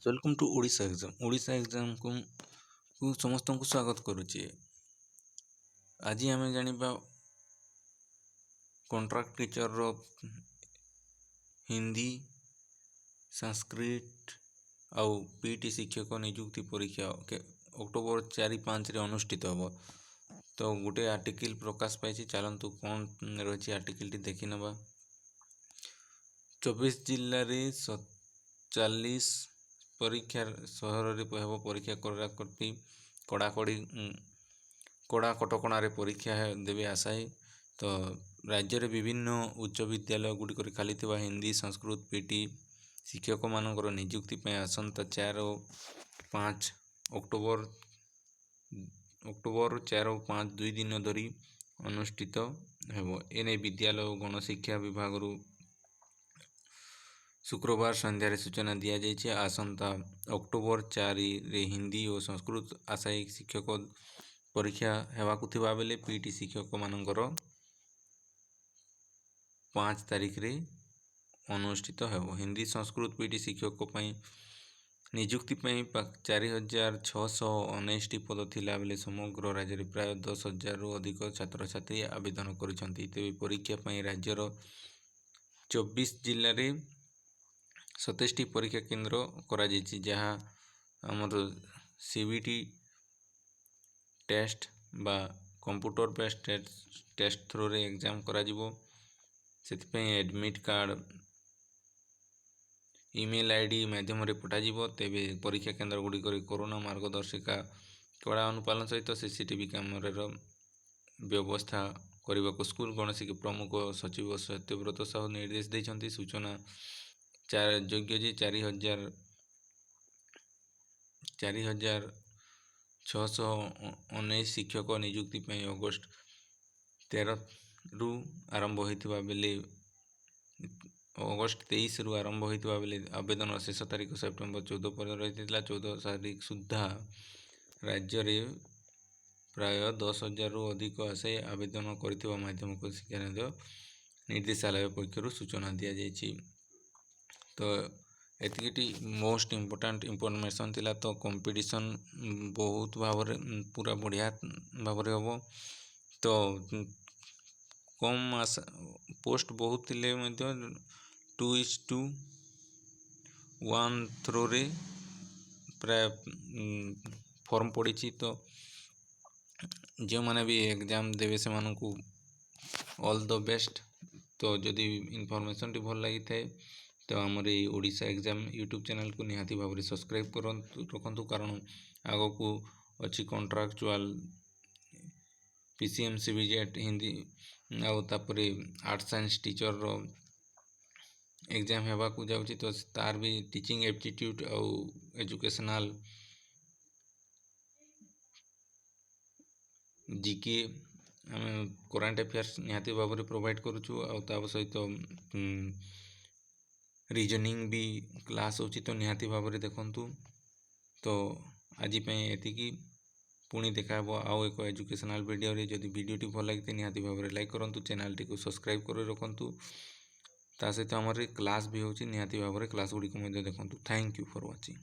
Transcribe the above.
Welcome to Odisha exam को समस्त को स्वागत करुचे। आज आम जाना कॉन्ट्रैक्ट टीचर रो हिंदी संस्कृत आउ पीटी शिक्षक नियुक्ति परीक्षा अक्टोबर 4-5 रे अनुष्ठित हम। तो गोटे आर्टिकल प्रकाश पाई, चलतु कौन रही आर्टिकल टी देखी नवा। 24 जिले में 40 परीक्षा सहर में परीक्षा करती कड़ा कटकणार परीक्षा देवे आशायी। तो राज्य रे विभिन्न उच्च विद्यालय गुड़िक खाली हिंदी संस्कृत पीटी शिक्षक मानकर नियुक्ति आसंता 4 और 5 अक्टोबर 4 और 5 2 दिन धरी अनुष्ठित हेबो। एने विद्यालय और गणशिक्षा विभाग शुक्रवार संध्यारे सूचना दिया जाइए। आसंता अक्टोबर 4 रे हिंदी और संस्कृत आशायी शिक्षक परीक्षा हेबाकु थिबा बेले पीटी शिक्षक मानकर 5 तारिख रे अनुष्ठित हेबो। हिंदी संस्कृत पीटी शिक्षक नियुक्ति 4679 पद थिला बेले समग्र राज्य में प्राय 10,000 रु अधिक छात्र छात्री आवेदन करिसेंती। तेबे परीक्षा राज्यर 24 जिले में 27 परीक्षा केन्द्र करा जायछि, जहाँ हमर सीबीटी टेस्ट बा कंप्यूटर बेस्ड टेस्ट थ्रू रे एग्जाम करा जिवो। सेतिपई एडमिट कार्ड ईमेल आईडी माध्यम रे पठाजिवो। तेबे परीक्षा केन्द्र गुड़िक कोरोना मार्गदर्शिका कड़ा अनुपालन सहित सीसीटीवी कैमरा व्यवस्था करने को स्कूल गणशिक्षा प्रमुख सचिव सत्यव्रत साहू निर्देश देइछन्ति। सूचना योग्य जे 4,619 शिक्षक नियुक्ति अगस्त 13 रु आरंभ होइतिबा बेले अगस्त 23 रु आरंभ होइतिबा बेले आवेदन शेष तारीख सेप्टेम्बर 14 पर रही। 14 तारीख सुधा राज्य में प्राय 10,000 रु अधिक आशय आवेदन कर माध्यमिक शिक्षा निर्देशालय पक्षर सूचना दि जाइए। तो एति मोस्ट इम्पोर्टाट इनफॉरमेशन थिला। तो कंपटीशन बहुत भाव पूरा बढ़िया भाव हम। तो कम पोस्ट बहुत थिले 2:1 थ्रो रे प्राय फॉर्म पड़ी। तो जो मैंने भी एग्जाम देवे से मानू ऑल द बेस्ट। तो जदि इनफॉरमेशन टी भल लगी थाए तो आमर ये ओडिशा एग्जाम यूट्यूब चैनल को निहाती भाव में सब्सक्राइब रखु, कारण आग को अच्छी कॉन्ट्रैक्चुअल पीसीएम सीबीजेट हिंदी आउे आर्ट्स साइंस टीचर रो एग्जाम हेबाकु जाउची। तो तार भी टीचिंग एप्टीट्यूड और एजुकेशनल जीके आम करेन्ट अफेयर्स निहाती भाव में प्रोवाइड करुचु। सहित रीजनिंग भी क्लास होची, तो निहाती भाव में देखंतु। तो आज एतिकी पुणी देखा आउ एक एजुकेशनल वीडियो रे। जदि वीडियो भल लगी निहाती भाव में लाइक करंतु, चैनल टी को सब्सक्राइब कर रखंतु। ता सहित आमर क्लास भी होची, निहाती भाव में क्लास गुड़ी को देखंतु। Thank you for watching.